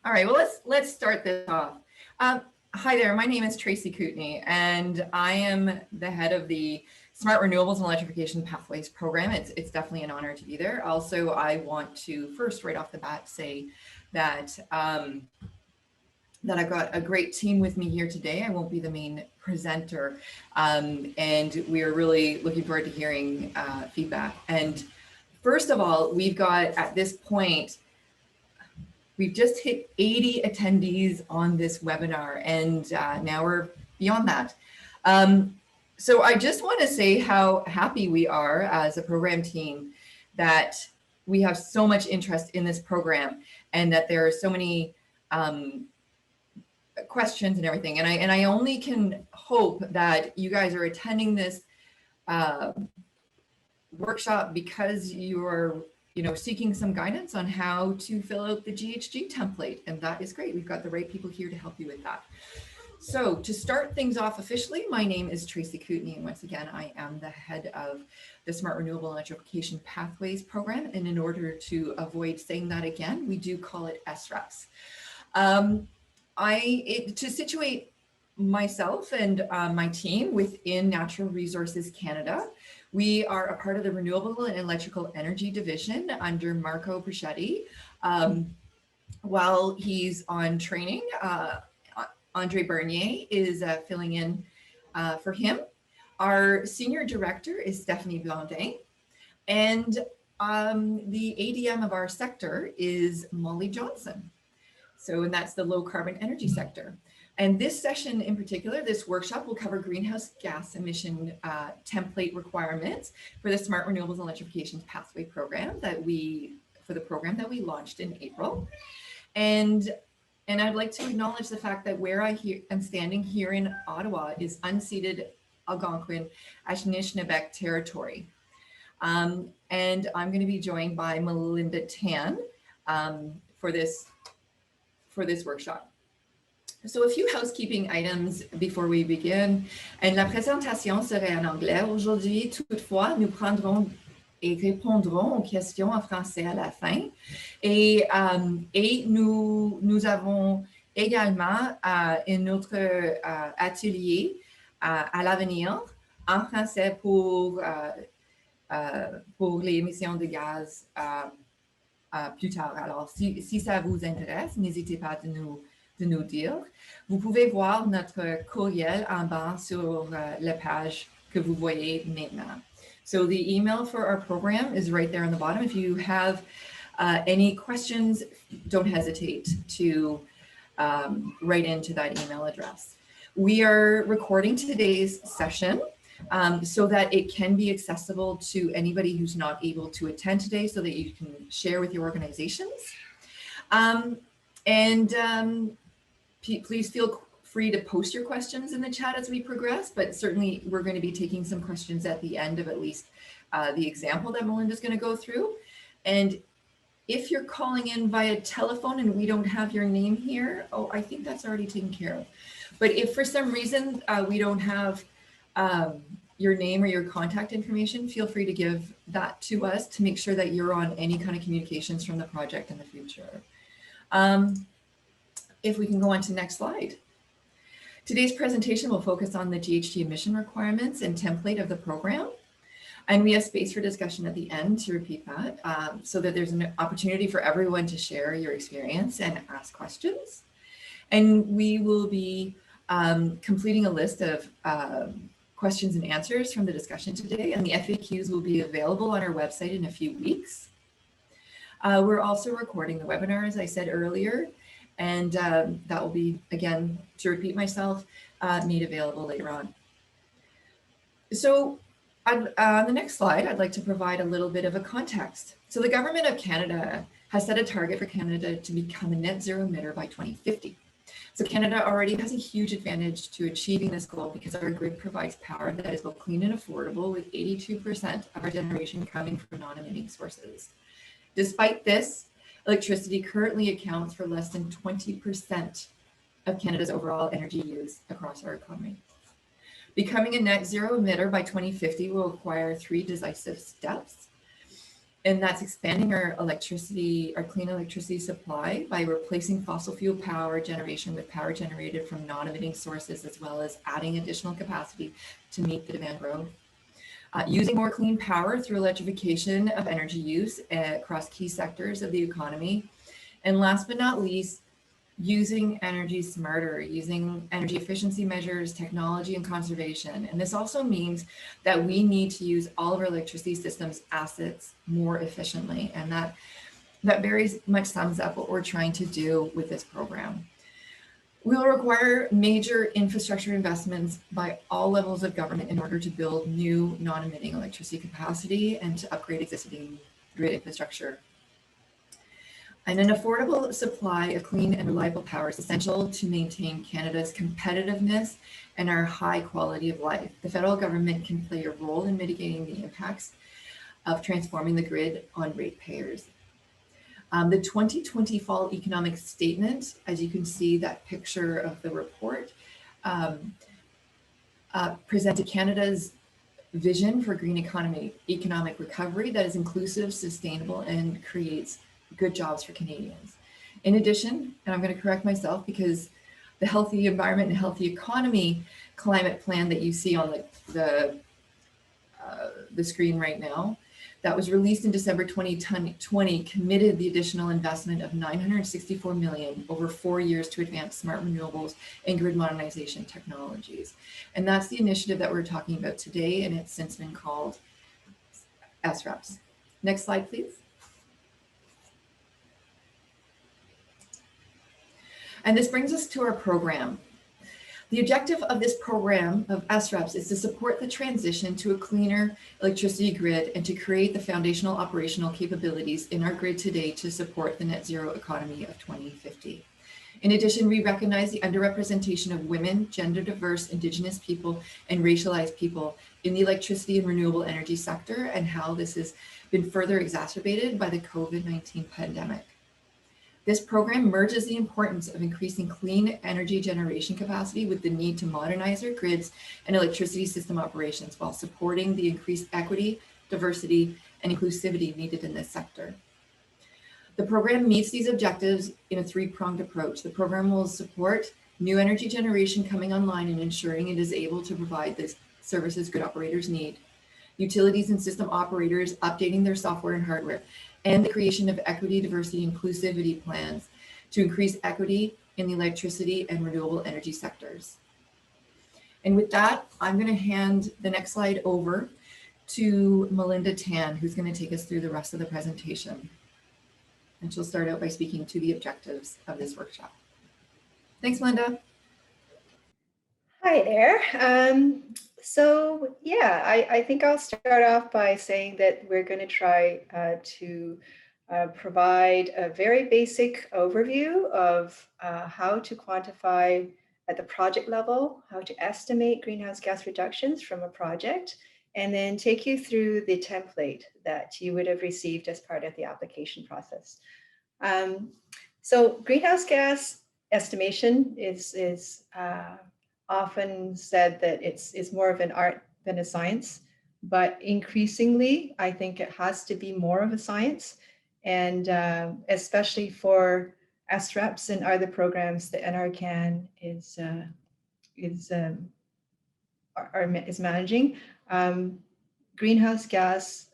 All right, well, let's start this off. Hi there, my name is Tracy Kootenay, and I am the head of the Smart Renewables and Electrification Pathways program. It's definitely an honor to be there. Also, I want to first, right off the bat, say that that I've got a great team with me here today. I won't be the main presenter, and we are really looking forward to hearing feedback. And first of all, we've got at this point. We've just hit 80 attendees on this webinar, and now we're beyond that. So I just want to say how happy we are as a program team that we have so much interest in this program and that there are so many questions and everything. And I only can hope that you guys are attending this workshop because you are seeking some guidance on how to fill out the GHG template. And that is great. We've got the right people here to help you with that. So to start things off officially, my name is Tracy Kootenay. And once again, I am the head of the Smart Renewable Electrification Pathways program. And in order to avoid saying that again, we do call it SREPs. To situate myself and my team within Natural Resources Canada, we are a part of the Renewable and Electrical Energy Division under Marco Perschetti. While he's on training, Andre Bernier is filling in for him. Our senior director is Stephanie Blondin, and the ADM of our sector is Molly Johnson. And that's the low carbon energy sector. And this session in particular, this workshop will cover greenhouse gas emission template requirements for the Smart Renewables and Electrification Pathway program that we launched in April. And I'd like to acknowledge the fact that where I am standing here in Ottawa is unceded Algonquin Anishinaabe territory. And I'm going to be joined by Melinda Tan for this workshop. So a few housekeeping items before we begin. And la présentation serait en anglais aujourd'hui. Toutefois, nous prendrons et répondrons aux questions en français à la fin. Et nous avons également un autre atelier à l'avenir en français pour les émissions de gaz plus tard. Alors, si ça vous intéresse, n'hésitez pas de nous dire. Vous pouvez voir notre courriel en bas sur la page que vous voyez maintenant. So the email for our program is right there on the bottom. If you have any questions, don't hesitate to write into that email address. We are recording today's session so that it can be accessible to anybody who's not able to attend today so that you can share with your organizations. Please feel free to post your questions in the chat as we progress, but certainly we're going to be taking some questions at the end of at least the example that Melinda's going to go through. And if you're calling in via telephone and we don't have your name here, I think that's already taken care of. But if for some reason we don't have your name or your contact information, feel free to give that to us to make sure that you're on any kind of communications from the project in the future. If we can go on to next slide. Today's presentation will focus on the GHG emission requirements and template of the program. And we have space for discussion at the end to repeat that so that there's an opportunity for everyone to share your experience and ask questions. And we will be completing a list of questions and answers from the discussion today, and the FAQs will be available on our website in a few weeks. We're also recording the webinar, as I said earlier, and that will be, again, to repeat myself, made available later on. So on the next slide, I'd like to provide a little bit of a context. So the Government of Canada has set a target for Canada to become a net zero emitter by 2050. So Canada already has a huge advantage to achieving this goal because our grid provides power that is both clean and affordable, with 82% of our generation coming from non-emitting sources. Despite this, electricity currently accounts for less than 20% of Canada's overall energy use across our economy. Becoming a net zero emitter by 2050 will require 3 decisive steps. And that's expanding our electricity, our clean electricity supply by replacing fossil fuel power generation with power generated from non-emitting sources, as well as adding additional capacity to meet the demand growth. Using more clean power through electrification of energy use across key sectors of the economy. And last but not least, using energy smarter, using energy efficiency measures, technology, and conservation. And this also means that we need to use all of our electricity systems assets more efficiently. And that very much sums up what we're trying to do with this program. We will require major infrastructure investments by all levels of government in order to build new non-emitting electricity capacity and to upgrade existing grid infrastructure. And an affordable supply of clean and reliable power is essential to maintain Canada's competitiveness and our high quality of life. The federal government can play a role in mitigating the impacts of transforming the grid on ratepayers. The 2020 Fall Economic Statement, as you can see that picture of the report, presented Canada's vision for green economic recovery that is inclusive, sustainable, and creates good jobs for Canadians. In addition, and I'm going to correct myself because the Healthy Environment and Healthy Economy climate plan that you see on the screen right now, that was released in December 2020, committed the additional investment of $964 million over 4 years to advance smart renewables and grid modernization technologies. And that's the initiative that we're talking about today, and it's since been called SREPS. Next slide, please. And this brings us to our program. The objective of this program of SREPS is to support the transition to a cleaner electricity grid and to create the foundational operational capabilities in our grid today to support the net zero economy of 2050. In addition, we recognize the underrepresentation of women, gender diverse, Indigenous people, and racialized people in the electricity and renewable energy sector and how this has been further exacerbated by the COVID-19 pandemic. This program merges the importance of increasing clean energy generation capacity with the need to modernize our grids and electricity system operations while supporting the increased equity, diversity, and inclusivity needed in this sector. The program meets these objectives in a three-pronged approach. The program will support new energy generation coming online and ensuring it is able to provide the services grid operators need. Utilities and system operators updating their software and hardware, and the creation of equity, diversity, inclusivity plans to increase equity in the electricity and renewable energy sectors. And with that, I'm going to hand the next slide over to Melinda Tan, who's going to take us through the rest of the presentation. And she'll start out by speaking to the objectives of this workshop. Thanks, Melinda. Hi there. I think I'll start off by saying that we're going to try to provide a very basic overview of how to quantify at the project level, how to estimate greenhouse gas reductions from a project, and then take you through the template that you would have received as part of the application process. So greenhouse gas estimation is often said that it's more of an art than a science, but increasingly, I think it has to be more of a science. And especially for SREPS and other programs that NRCan is managing, greenhouse gas,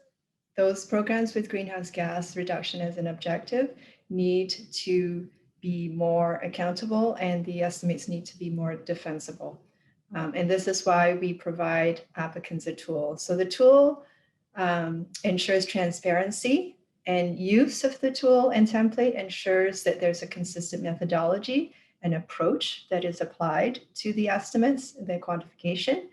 those programs with greenhouse gas reduction as an objective need to be more accountable, and the estimates need to be more defensible. And this is why we provide applicants a tool. So the tool ensures transparency, and use of the tool and template ensures that there's a consistent methodology and approach that is applied to the estimates, the quantification.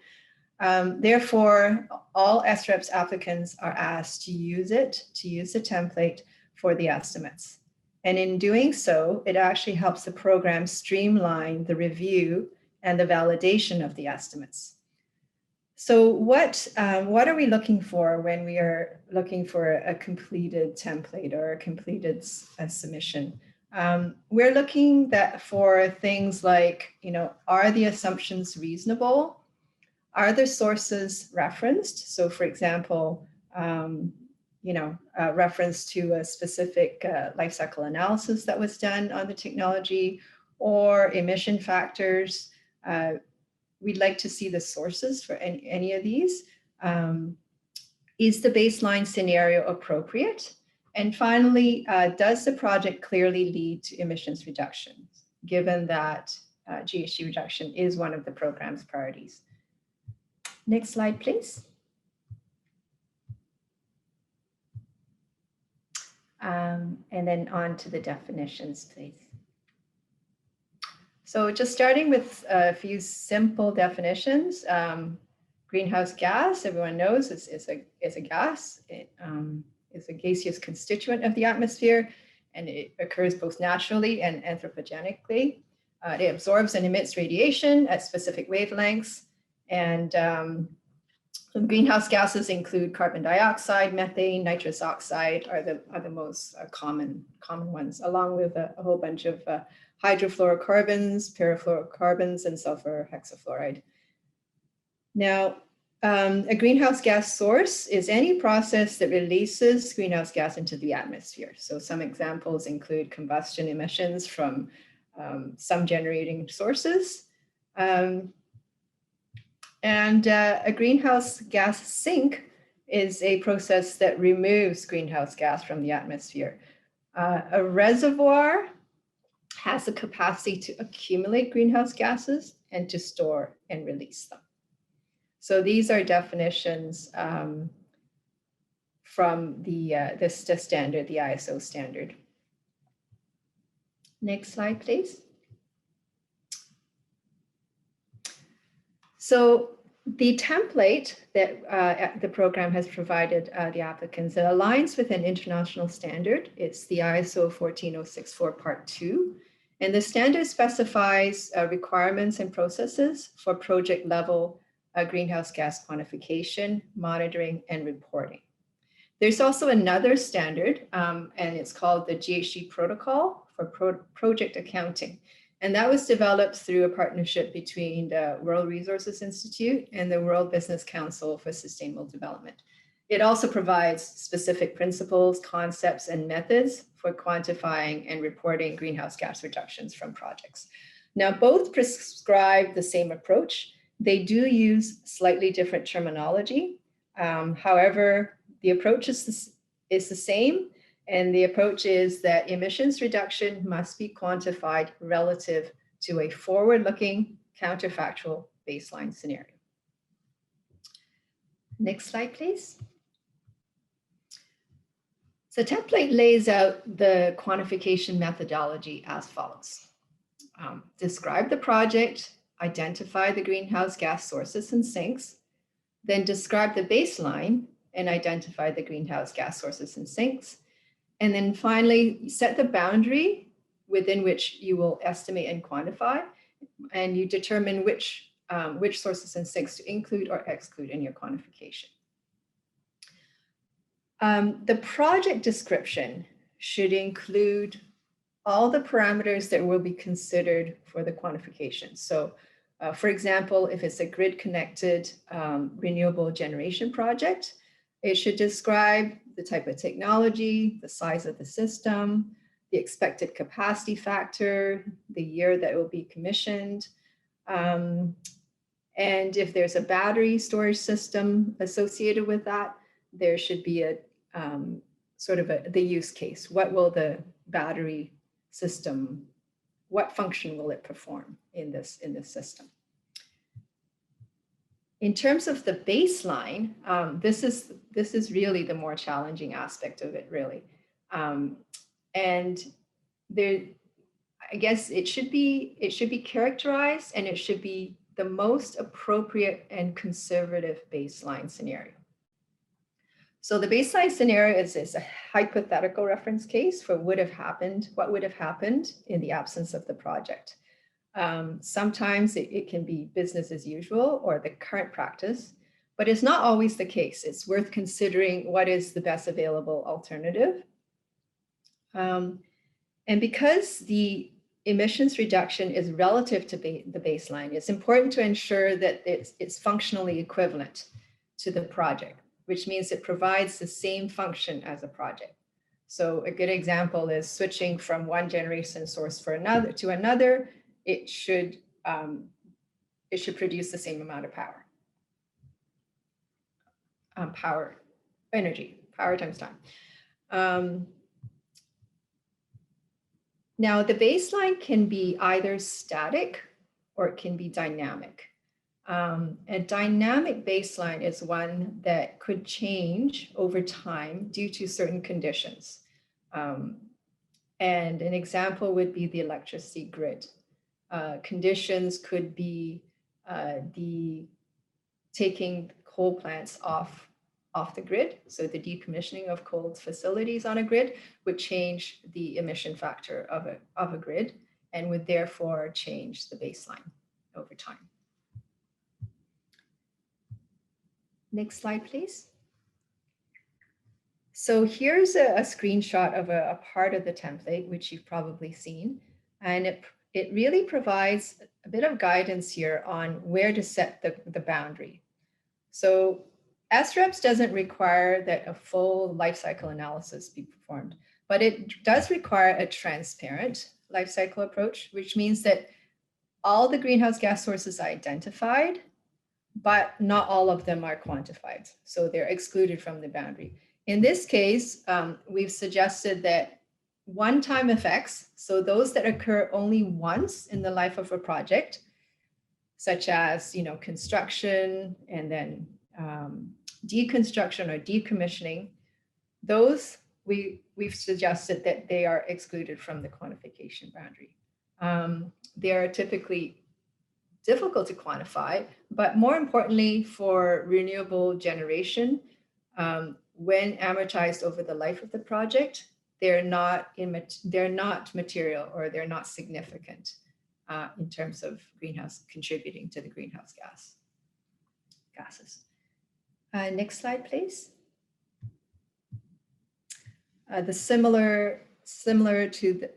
Therefore, all SREPS applicants are asked to use the template for the estimates. And in doing so, it actually helps the program streamline the review and the validation of the estimates. So what are we looking for when we are looking for a completed template or a completed submission? We're looking for things like, are the assumptions reasonable? Are the sources referenced? So for example, reference to a specific life cycle analysis that was done on the technology or emission factors. We'd like to see the sources for any of these. Is the baseline scenario appropriate? And finally, does the project clearly lead to emissions reductions, given that GHG reduction is one of the program's priorities? Next slide, please. And then on to the definitions, please. So just starting with a few simple definitions. Greenhouse gas, everyone knows, is a gas. It is a gaseous constituent of the atmosphere, and it occurs both naturally and anthropogenically. It absorbs and emits radiation at specific wavelengths, and greenhouse gases include carbon dioxide, methane, nitrous oxide are the most common ones, along with a whole bunch of hydrofluorocarbons, perfluorocarbons, and sulfur hexafluoride. Now, a greenhouse gas source is any process that releases greenhouse gas into the atmosphere. So some examples include combustion emissions from some generating sources. And a greenhouse gas sink is a process that removes greenhouse gas from the atmosphere. A reservoir has the capacity to accumulate greenhouse gases and to store and release them. So these are definitions from the standard, the ISO standard. Next slide, please. So the template that the program has provided the applicants, it aligns with an international standard. It's the ISO 14064 Part 2. And the standard specifies requirements and processes for project level greenhouse gas quantification, monitoring, and reporting. There's also another standard, and it's called the GHG Protocol for Project Accounting. And that was developed through a partnership between the World Resources Institute and the World Business Council for Sustainable Development. It also provides specific principles, concepts, and methods for quantifying and reporting greenhouse gas reductions from projects. Now, both prescribe the same approach. They do use slightly different terminology. However, the approach is the same. And the approach is that emissions reduction must be quantified relative to a forward-looking counterfactual baseline scenario. Next slide, please. So the template lays out the quantification methodology as follows. Describe the project, identify the greenhouse gas sources and sinks, then describe the baseline and identify the greenhouse gas sources and sinks. And then finally, set the boundary within which you will estimate and quantify, and you determine which sources and sinks to include or exclude in your quantification. The project description should include all the parameters that will be considered for the quantification. So, for example, if it's a grid-connected renewable generation project, it should describe the type of technology, the size of the system, the expected capacity factor, the year that it will be commissioned. And if there's a battery storage system associated with that, there should be a the use case. What will the battery system, what function will it perform in this system? In terms of the baseline, this is really the more challenging aspect of it, really. And there, I guess it should be characterized, and it should be the most appropriate and conservative baseline scenario. So the baseline scenario is a hypothetical reference case for what would have happened in the absence of the project. Sometimes it can be business as usual or the current practice, but it's not always the case. It's worth considering what is the best available alternative. And because the emissions reduction is relative to the baseline, it's important to ensure that it's functionally equivalent to the project. which means it provides the same function as a project. So a good example is switching from one generation source to another. It should produce the same amount of power. Power times time. Now the baseline can be either static or it can be dynamic. A dynamic baseline is one that could change over time due to certain conditions. And an example would be the electricity grid. Conditions could be the taking coal plants off the grid. So the decommissioning of coal facilities on a grid would change the emission factor of a grid and would therefore change the baseline over time. Next slide, please. So here's a screenshot of a part of the template, which you've probably seen. And it really provides a bit of guidance here on where to set the boundary. So SREPS doesn't require that a full life cycle analysis be performed, but it does require a transparent life cycle approach, which means that all the greenhouse gas sources are identified, but not all of them are quantified. So they're excluded from the boundary. In this case, we've suggested that one-time effects, so those that occur only once in the life of a project, such as construction and then deconstruction or decommissioning, those we've suggested that they are excluded from the quantification boundary. They are typically difficult to quantify, but more importantly for renewable generation, when amortized over the life of the project, they're not material or they're not significant in terms of contributing to the greenhouse gases. Next slide, please. Similar to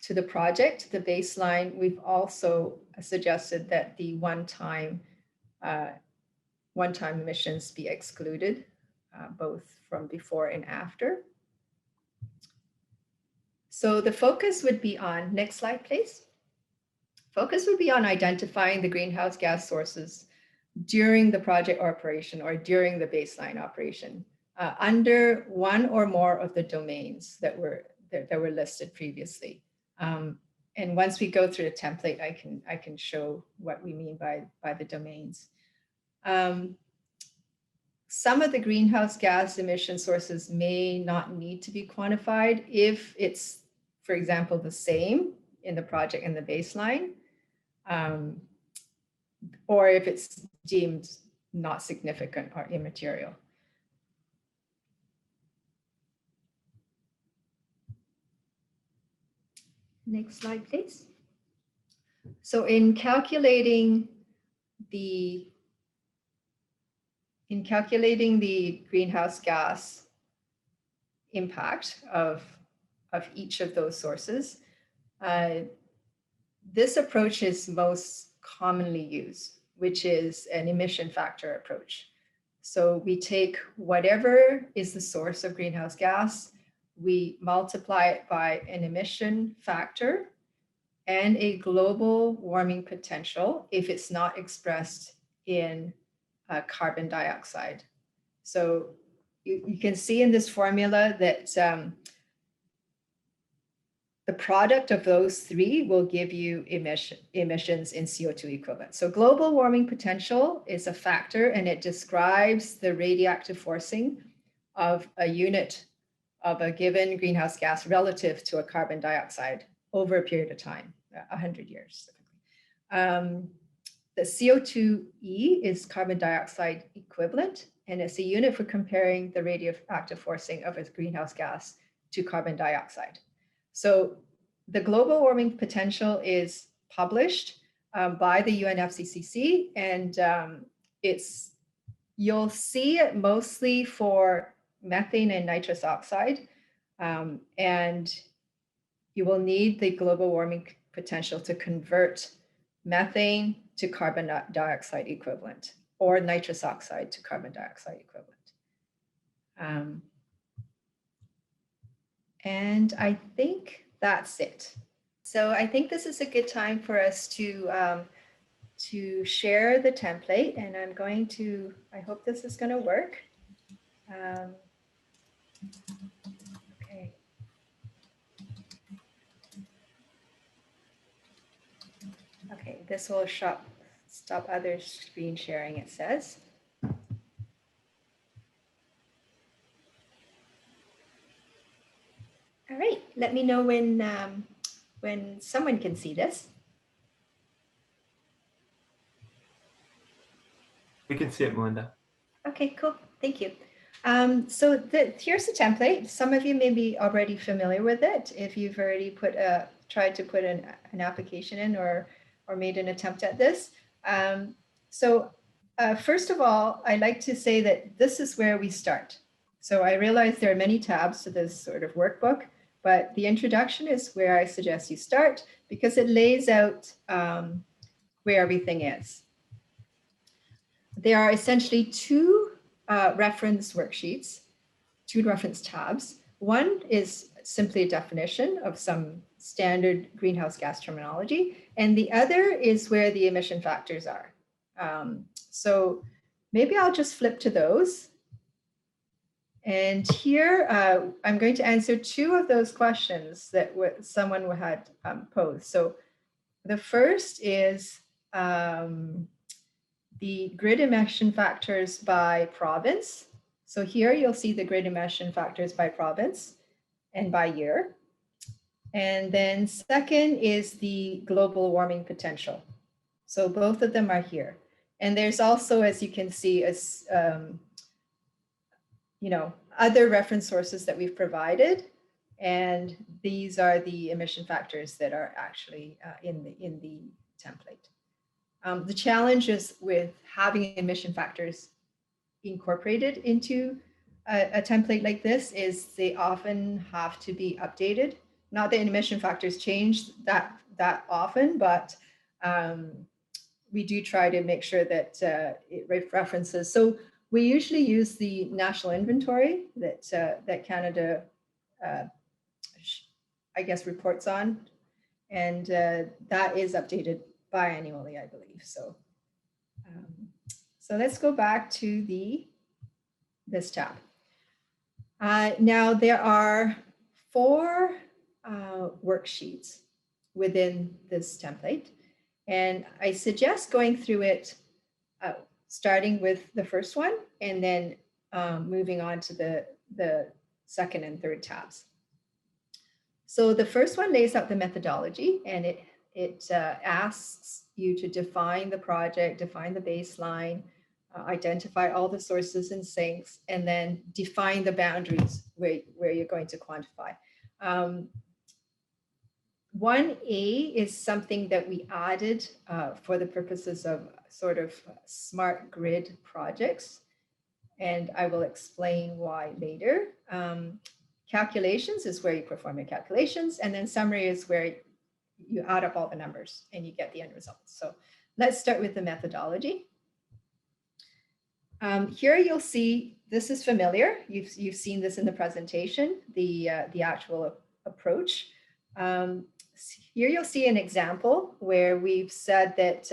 the project, the baseline, we've also suggested that the one-time emissions be excluded, both from before and after. So the focus would be on, next slide, please. Focus would be on identifying the greenhouse gas sources during the project operation or during the baseline operation under one or more of the domains that were listed previously. And once we go through the template, I can show what we mean by the domains. Some of the greenhouse gas emission sources may not need to be quantified if it's, for example, the same in the project and the baseline, or if it's deemed not significant or immaterial. Next slide, please. So in calculating the greenhouse gas impact of each of those sources, this approach is most commonly used, which is an emission factor approach. So we take whatever is the source of greenhouse gas, we multiply it by an emission factor and a global warming potential if it's not expressed in carbon dioxide. So you can see in this formula that the product of those three will give you emissions in CO2 equivalent. So global warming potential is a factor and it describes the radioactive forcing of a unit of a given greenhouse gas relative to a carbon dioxide over a period of time, 100 years. The CO2e is carbon dioxide equivalent, and it's a unit for comparing the radioactive forcing of a greenhouse gas to carbon dioxide. So the global warming potential is published by the UNFCCC, and you'll see it mostly for methane and nitrous oxide, and you will need the global warming potential to convert methane to carbon dioxide equivalent or nitrous oxide to carbon dioxide equivalent. And I think that's it. So I think this is a good time for us to share the template, and I'm going to, I hope this is going to work. Okay. Okay, this will stop other screen sharing, it says. All right, let me know when someone can see this. We can see it, Melinda. Okay, cool. Thank you. So here's the template. Some of you may be already familiar with it if you've already tried to put an application in or made an attempt at this. First of all, I like to say that this is where we start. So I realize there are many tabs to this sort of workbook, but the introduction is where I suggest you start because it lays out where everything is. There are essentially two reference worksheets, two reference tabs. One is simply a definition of some standard greenhouse gas terminology, and the other is where the emission factors are. So maybe I'll just flip to those. And here, I'm going to answer two of those questions that someone had posed. So the first is, the grid emission factors by province. So here you'll see the grid emission factors by province and by year. And then second is the global warming potential. So both of them are here. And there's also, as you can see, other reference sources that we've provided. And these are the emission factors that are actually in the template. The challenge is with having emission factors incorporated into a template like this is they often have to be updated. Not that emission factors change that often, but we do try to make sure that it references. So we usually use the national inventory that Canada, I guess, reports on, and that is updated biannually, I believe. So, so let's go back to this tab. Now there are 4 worksheets within this template, and I suggest going through it, starting with the first one, and then moving on to the second and third tabs. So the first one lays out the methodology, and it asks you to define the project, define the baseline, identify all the sources and sinks, and then define the boundaries where you're going to quantify. 1A is something that we added for the purposes of sort of smart grid projects, and I will explain why later. Calculations is where you perform your calculations, and then summary is where you add up all the numbers and you get the end results. So let's start with the methodology. Here you'll see, this is familiar. You've seen this in the presentation, the actual approach. Here you'll see an example where we've said that,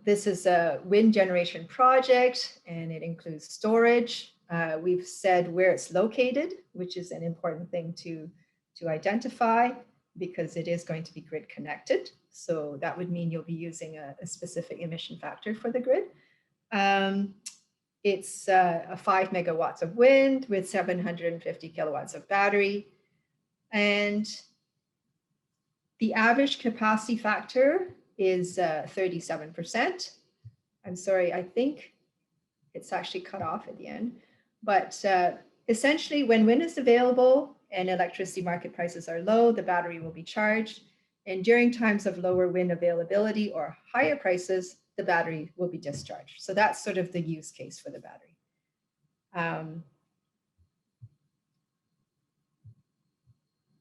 this is a wind generation project and it includes storage. We've said where it's located, which is an important thing to identify, because it is going to be grid connected. So that would mean you'll be using a specific emission factor for the grid. It's a 5 megawatts of wind with 750 kilowatts of battery. And the average capacity factor is 37%. I'm sorry, I think it's actually cut off at the end. But essentially, when wind is available and electricity market prices are low, the battery will be charged. And during times of lower wind availability or higher prices, the battery will be discharged. So that's sort of the use case for the battery.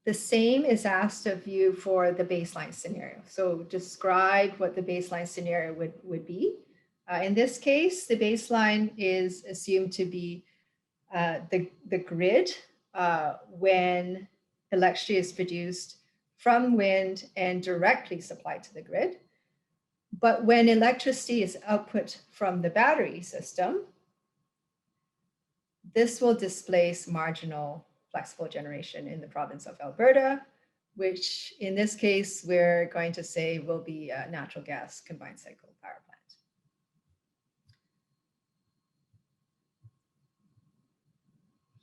The same is asked of you for the baseline scenario. So describe what the baseline scenario would be. In this case, the baseline is assumed to be the grid when electricity is produced from wind and directly supplied to the grid. But when electricity is output from the battery system, this will displace marginal flexible generation in the province of Alberta, which in this case, we're going to say will be a natural gas combined cycle power plant.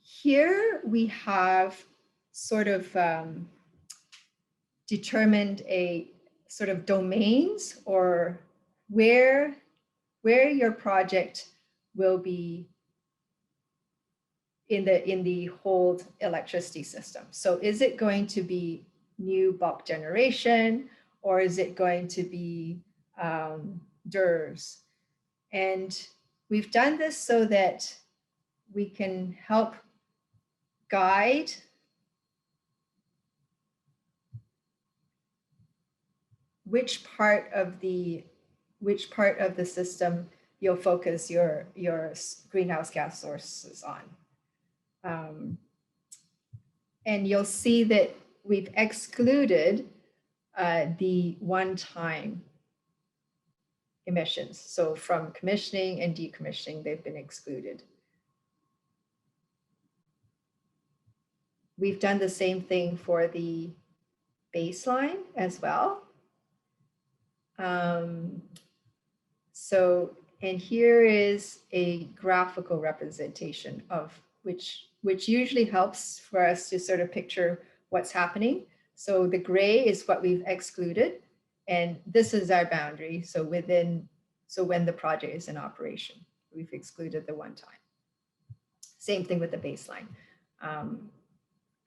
Here we have sort of determined a sort of domains or where your project will be in the whole electricity system. So is it going to be new bulk generation, or is it going to be DERs? And we've done this so that we can help guide which part of the system you'll focus your greenhouse gas sources on. And you'll see that we've excluded the one-time emissions. So from commissioning and decommissioning, they've been excluded. We've done the same thing for the baseline as well. And here is a graphical representation of which usually helps for us to sort of picture what's happening. So the gray is what we've excluded, and this is our boundary. So when the project is in operation, we've excluded the one time. Same thing with the baseline. I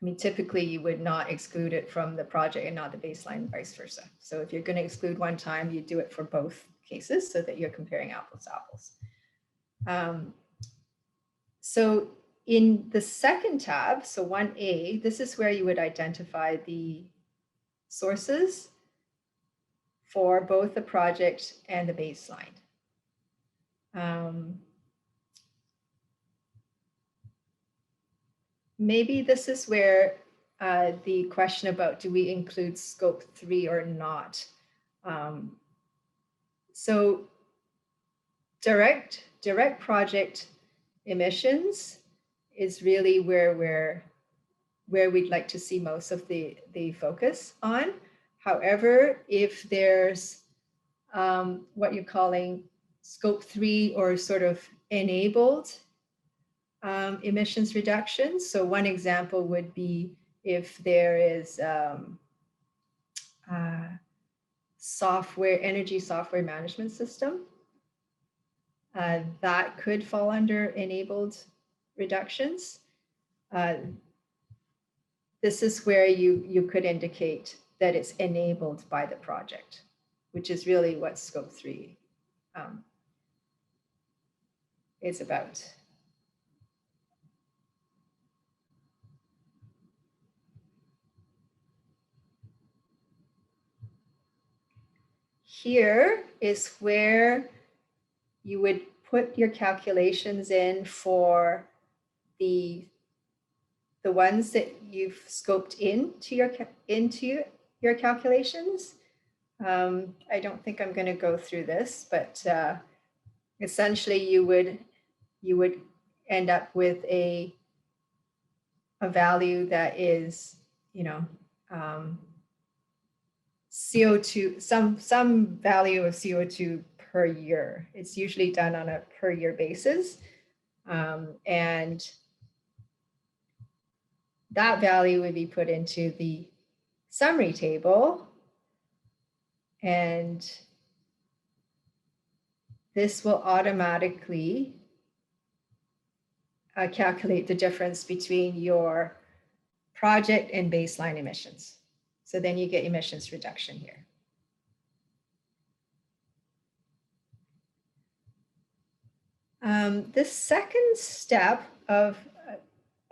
mean, typically you would not exclude it from the project and not the baseline, vice versa. So if you're going to exclude one time, you do it for both cases so that you're comparing apples to apples. So in the second tab, so 1A, this is where you would identify the sources for both the project and the baseline. Maybe this is where the question about do we include scope 3 or not. So direct project emissions is really where we'd like to see most of the focus on. However, if there's what you're calling scope 3 or sort of enabled emissions reductions. So one example would be if there is energy software management system, that could fall under enabled reductions. This is where you could indicate that it's enabled by the project, which is really what scope 3 is about. Here is where you would put your calculations in for the ones that you've scoped into your calculations. I don't think I'm going to go through this, but essentially you would end up with a value that is, CO2, some value of CO2 per year. It's usually done on a per year basis. And that value would be put into the summary table. And this will automatically calculate the difference between your project and baseline emissions. So then you get emissions reduction here. The second step of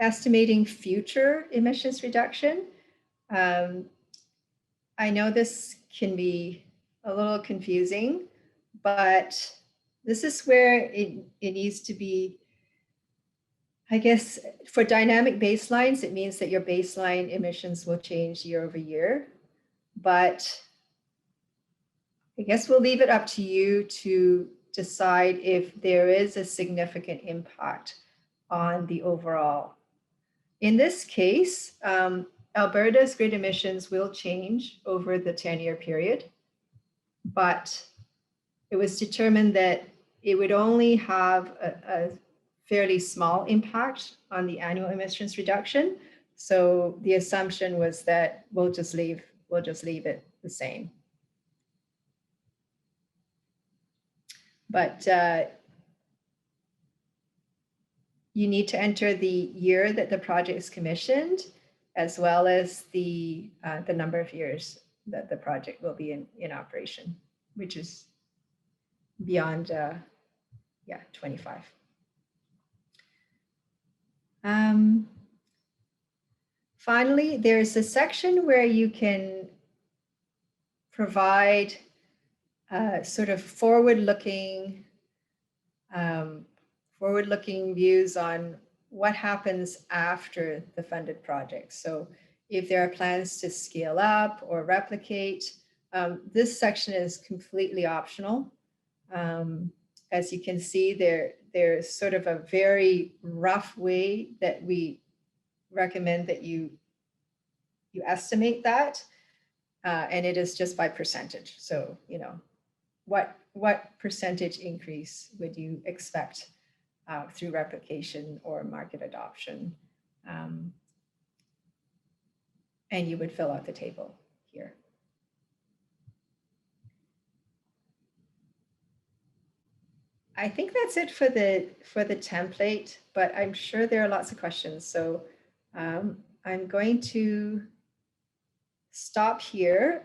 estimating future emissions reduction, I know this can be a little confusing, but this is where it needs to be I guess for dynamic baselines, it means that your baseline emissions will change year over year. But I guess we'll leave it up to you to decide if there is a significant impact on the overall. In this case, Alberta's grid emissions will change over the 10-year period, but it was determined that it would only have a fairly small impact on the annual emissions reduction. So the assumption was that we'll just leave it the same. But you need to enter the year that the project is commissioned, as well as the number of years that the project will be in operation, which is beyond 25. Finally, there's a section where you can provide sort of forward-looking views on what happens after the funded project. So if there are plans to scale up or replicate, this section is completely optional. As you can see, there's sort of a very rough way that we recommend that you estimate that, and it is just by percentage. So, you know, what percentage increase would you expect through replication or market adoption? And you would fill out the table here. I think that's it for the template, but I'm sure there are lots of questions. So I'm going to stop here